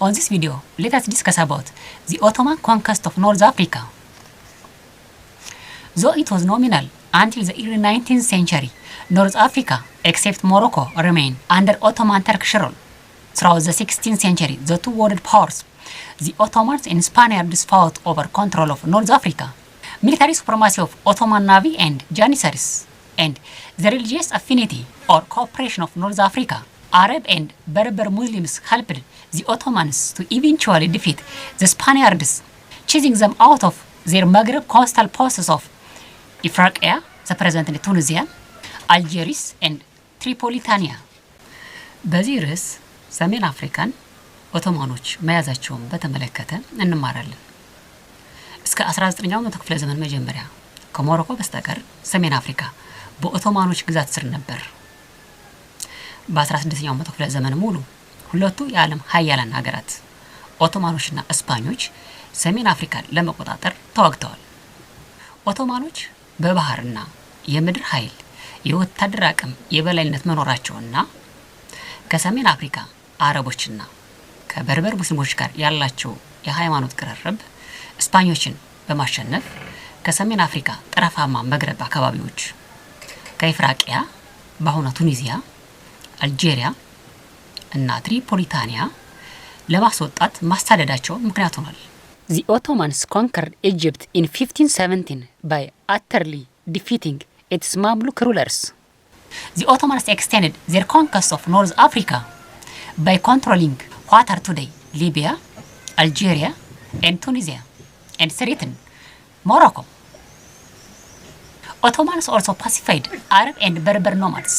On this video, let us discuss about the Ottoman conquest of North Africa. Though it was nominal until the early 19th century, North Africa, except Morocco, remained under Ottoman Turkish rule. Throughout the 16th century, the two world powers, the Ottomans and Spaniards, fought over control of North Africa. Military supremacy of Ottoman Navy and Janissaries, and the religious affinity or cooperation of North Africa, Arab and Berber Muslims helped the Ottomans to eventually defeat the Spaniards, chasing them out of their Maghreb coastal posts of Ifriqiya, the present Tunisia, Algiers, and Tripolitania. በዚህ ርዕስ ሰሜን አፍሪካን ኦቶማኖች መያዛቸውን በተመለከተ እንማራለን። እስከ 19ኛው መቶ ክፍለ ዘመን መጀመሪያ ከሞሮኮ በስተቀር ሰሜን አፍሪካ በኦቶማኖች ግዛት ስር ነበር። በ16ኛው መቶ ክፍለ ዘመን ሙሉ ሁለቱ የዓለም ሀያላን ሀገራት ኦቶማኖችና እስፓኞች ሰሜን አፍሪካን ለመቆጣጠር ተዋግተዋል። ኦቶማኖች በባህርና የምድር ኃይል የወታደር አቅም የበላይነት መኖራቸውና ከሰሜን አፍሪካ አረቦችና ከበርበር ሙስሊሞች ጋር ያላቸው የሃይማኖት ቅርርብ እስፓኞችን በማሸነፍ ከሰሜን አፍሪካ ጠረፋማ መግረብ አካባቢዎች ከኢፍራቂያ በአሁኗ ቱኒዚያ፣ አልጄሪያ እና ትሪፖሊታኒያ ለማስወጣት ማስተዳደራቸው ምክንያት ሆኗል። The Ottomans conquered Egypt in 1517 by utterly defeating its Mamluk rulers. The Ottomans extended their conquest of North Africa by controlling what are today Libya, Algeria, and Tunisia, and threatened Morocco. Ottomans also pacified Arab and Berber nomads.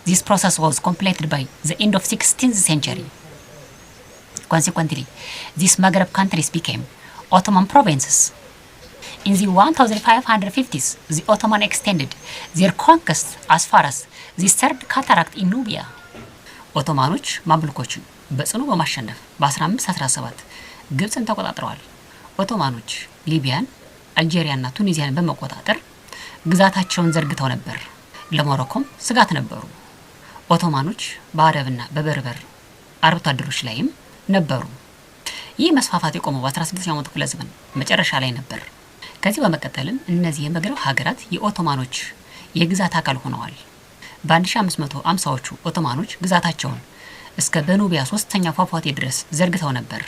This process was completed by the end of 16th century. Consequently, these Maghreb countries became Ottoman provinces. In the 1550s, the Ottoman extended their conquest as far as the third cataract in Nubia. ኦቶማኖች ማምሉኮችን በጽኑ በማሸነፍ በ1517 ግብፅን ተቆጣጥረዋል። ኦቶማኖች ሊቢያን፣ አልጄሪያና ቱኒዚያን በመቆጣጠር ግዛታቸውን ዘርግተው ነበር። ለሞሮኮም ስጋት ነበሩ። ኦቶማኖች በአረብና በበርበር አርብቶ አደሮች ላይም ነበሩ። ይህ መስፋፋት የቆመው በ16ኛው መቶ ክፍለ ዘመን መጨረሻ ላይ ነበር። ከዚህ በመቀጠልም እነዚህ የመግረብ ሀገራት የኦቶማኖች የግዛት አካል ሆነዋል። በ1550ዎቹ ኦቶማኖች ግዛታቸውን እስከ በኑቢያ ሶስተኛው ፏፏቴ ድረስ ዘርግተው ነበር።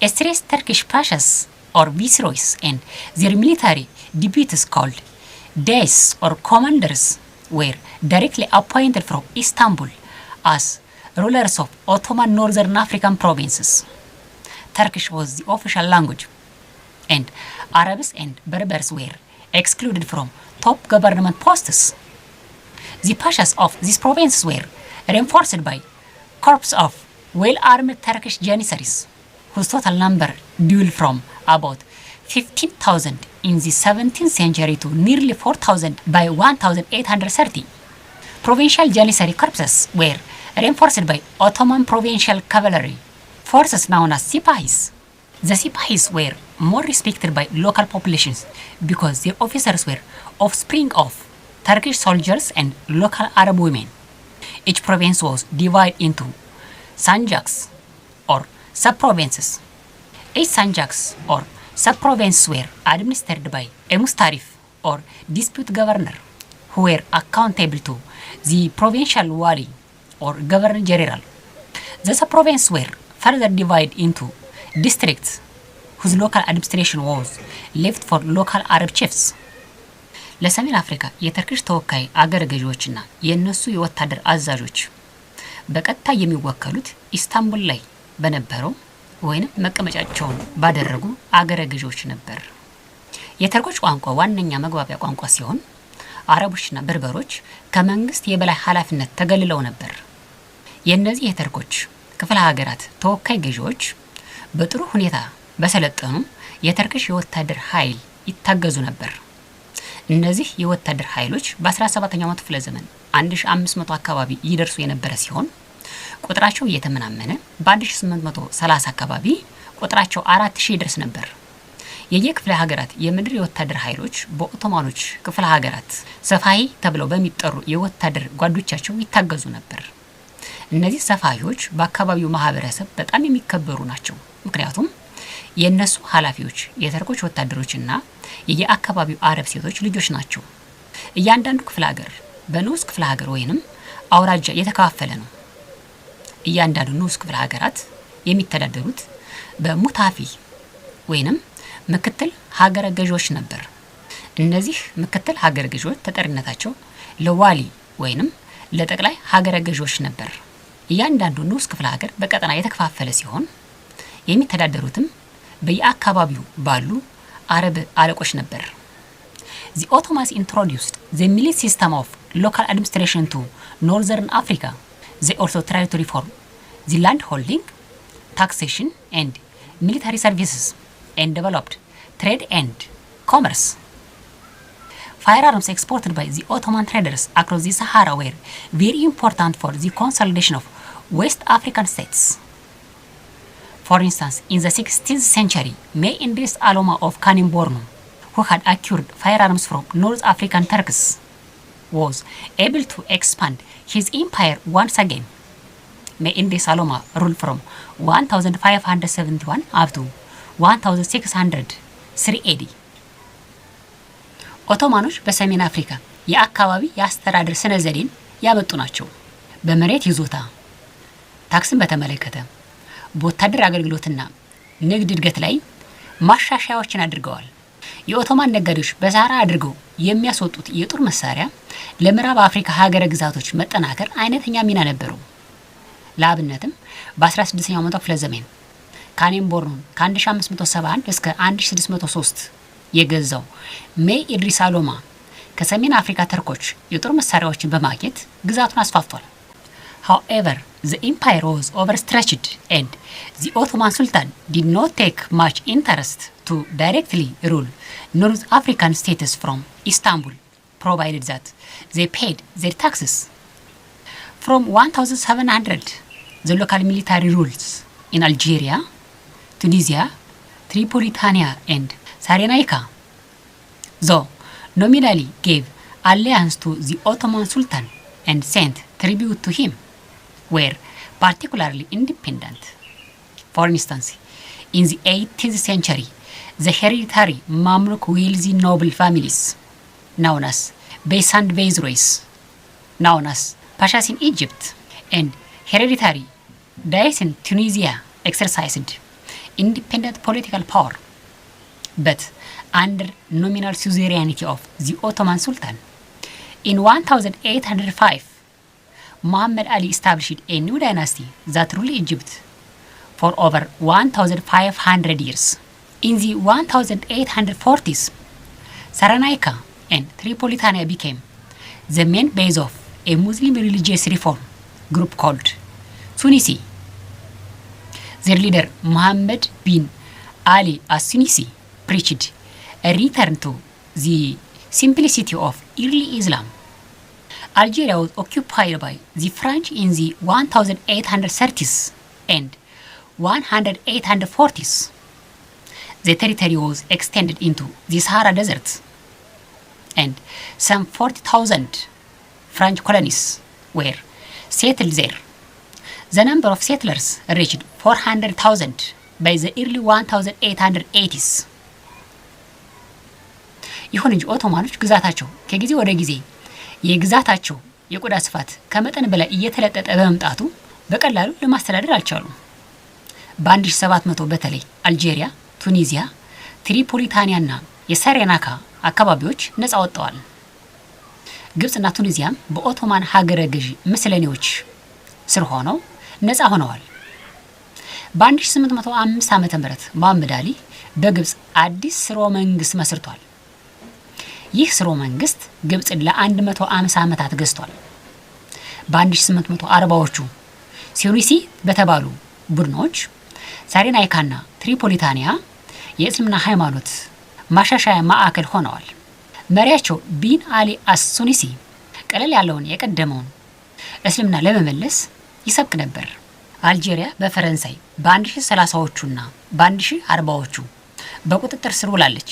ኤስትሬስ ተርኪሽ ፓሻስ or viceroys and their military deputies called deys or commanders were directly appointed from Istanbul as rulers of Ottoman Northern African provinces. Turkish was the official language, and Arabs and Berbers were excluded from top government posts. The pashas of these provinces were reinforced by corps of well-armed Turkish janissaries, whose total number dwindled from about 15,000 in the 17th century to nearly 4,000 by 1830. Provincial janissary corpses were reinforced by Ottoman provincial cavalry forces known as Sipahis. The Sipahis were more respected by local populations because their officers were offspring of Turkish soldiers and local Arab women. Each province was divided into sanjaks or sub-provinces. Each sanjaks or sub-provinces were administered by a mustarif or dispute governor who were accountable to the provincial wali or governor general. The sub-provinces were further divided into districts whose local administration was left for local Arab chiefs. ለሰሜን አፍሪካ የተርኪሽ ተወካይ አገረ ገዢዎችና የነሱ የወታደር አዛዦች በቀጥታ የሚወከሉት ኢስታንቡል ላይ በነበረው ወይንም መቀመጫቸውን ባደረጉ አገረ ገዢዎች ነበር። የተርኮች ቋንቋ ዋነኛ መግባቢያ ቋንቋ ሲሆን አረቦችና በርበሮች ከመንግስት የበላይ ኃላፊነት ተገልለው ነበር። የነዚህ የተርኮች ክፍለ ሀገራት ተወካይ ገዢዎች በጥሩ ሁኔታ በሰለጠኑ የተርኪሽ የወታደር ኃይል ይታገዙ ነበር። እነዚህ የወታደር ኃይሎች በ17ኛው መቶ ክፍለ ዘመን 1500 አካባቢ ይደርሱ የነበረ ሲሆን ቁጥራቸው እየተመናመነ በ1830 አካባቢ ቁጥራቸው 4000 ይደርስ ነበር። የየክፍለ ሀገራት የምድር የወታደር ኃይሎች በኦቶማኖች ክፍለ ሀገራት ሰፋይ ተብለው በሚጠሩ የወታደር ጓዶቻቸው ይታገዙ ነበር። እነዚህ ሰፋሪዎች በአካባቢው ማህበረሰብ በጣም የሚከበሩ ናቸው። ምክንያቱም የነሱ ኃላፊዎች የተርኮች ወታደሮችና የየአካባቢው አረብ ሴቶች ልጆች ናቸው። እያንዳንዱ ክፍለ ሀገር በንዑስ ክፍለ ሀገር ወይንም አውራጃ የተከፋፈለ ነው። እያንዳንዱ ንዑስ ክፍለ ሀገራት የሚተዳደሩት በሙታፊ ወይንም ምክትል ሀገረ ገዢዎች ነበር። እነዚህ ምክትል ሀገረ ገዢዎች ተጠሪነታቸው ለዋሊ ወይንም ለጠቅላይ ሀገረ ገዢዎች ነበር። እያንዳንዱ ንዑስ ክፍለ ሀገር በቀጠና የተከፋፈለ ሲሆን የሚተዳደሩትም በየአካባቢው ባሉ አረብ አለቆች ነበር። The Ottomans introduced the military system of local administration to Northern Africa. They also tried to reform the land holding, taxation and military services and developed trade and commerce. Firearms exported by the Ottoman traders across the Sahara were very important for the consolidation of West African states. For instance, in the 16th century, May Idris Aloma of Kanem-Borno, who had acquired firearms from North African Turks, was able to expand his empire once again. May Idris Aloma ruled from 1571 up to 1603 AD. ኦቶማኖች በሰሜን አፍሪካ የአካባቢ የአስተዳደር ስነ ዘዴን ያመጡ ናቸው። በመሬት ይዞታ፣ ታክስን በተመለከተ፣ በወታደር አገልግሎትና ንግድ እድገት ላይ ማሻሻያዎችን አድርገዋል። የኦቶማን ነጋዴዎች በሳራ አድርገው የሚያስወጡት የጦር መሳሪያ ለምዕራብ አፍሪካ ሀገረ ግዛቶች መጠናከር አይነተኛ ሚና ነበረው። ለአብነትም በ16ኛው መቶ ክፍለ ዘመን ካኔም-ቦርኖን ከ1571 እስከ 1603 የገዛው ሜይ ኢድሪስ አሎማ ከሰሜን አፍሪካ ተርኮች የጦር መሳሪያዎችን በማግኘት ግዛቱን አስፋፍቷል። However, the empire was overstretched and the Ottoman Sultan did not take much interest to directly rule North African states from Istanbul, provided that they paid their taxes. From 1700, the local military rules in Algeria, Tunisia, Tripolitania and Cyrenaica, though nominally gave allegiance to the Ottoman Sultan and sent tribute to him, were particularly independent. For instance, in the 18th century, the hereditary Mamluk wealthy noble families, known as Beys and Viceroys, known as Pashas in Egypt, and hereditary Deyes in Tunisia exercised independent political power, but under nominal suzerainty of the Ottoman Sultan. In 1805, Muhammad Ali established a new dynasty that ruled Egypt for over 1,500 years. In the 1840s, Cyrenaica and Tripolitania became the main base of a Muslim religious reform group called Sunni. Their leader Muhammad bin Ali as-Sunnisi preached a return to the simplicity of early Islam. Algeria was occupied by the French in the 1830s and 1840s. The territory was extended into the Sahara Desert, and some 40,000 French colonies were settled there. The number of settlers reached 400,000 by the early 1880s. ይሁን እንጂ ኦቶማኖች ግዛታቸው ከጊዜ ወደ ጊዜ የግዛታቸው የቆዳ ስፋት ከመጠን በላይ እየተለጠጠ በመምጣቱ በቀላሉ ለማስተዳደር አልቻሉም። በ1700 በተለይ አልጄሪያ፣ ቱኒዚያ፣ ትሪፖሊታኒያና የሳሬናካ አካባቢዎች ነፃ ወጥተዋል። ግብጽና ቱኒዚያም በኦቶማን ሀገረ ገዢ ምስለኔዎች ስር ሆነው ነፃ ሆነዋል። በ1805 ዓመተ ምህረት መሐመድ አሊ በግብጽ አዲስ ስርወ መንግስት መስርቷል። ይህ ስርወ መንግስት ግብጽን ለ150 ዓመታት ገዝቷል። በ1840ዎቹ ሲዩኒሲ በተባሉ ቡድኖች ሳሬናይካና ትሪፖሊታኒያ የእስልምና ሃይማኖት ማሻሻያ ማዕከል ሆነዋል። መሪያቸው ቢን አሊ አስ-ሱኒሲ ቀለል ያለውን የቀደመውን እስልምና ለመመለስ ይሰብክ ነበር። አልጄሪያ በፈረንሳይ በ1030ዎቹና በ1040ዎቹ በቁጥጥር ስር ውላለች።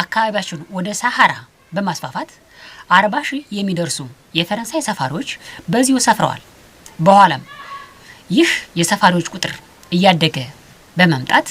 አካባቢያቸውን ወደ ሳሃራ በማስፋፋት 40,000 የሚደርሱ የፈረንሳይ ሰፋሪዎች በዚሁ ሰፍረዋል። በኋላም ይህ የሰፋሪዎች ቁጥር እያደገ በመምጣት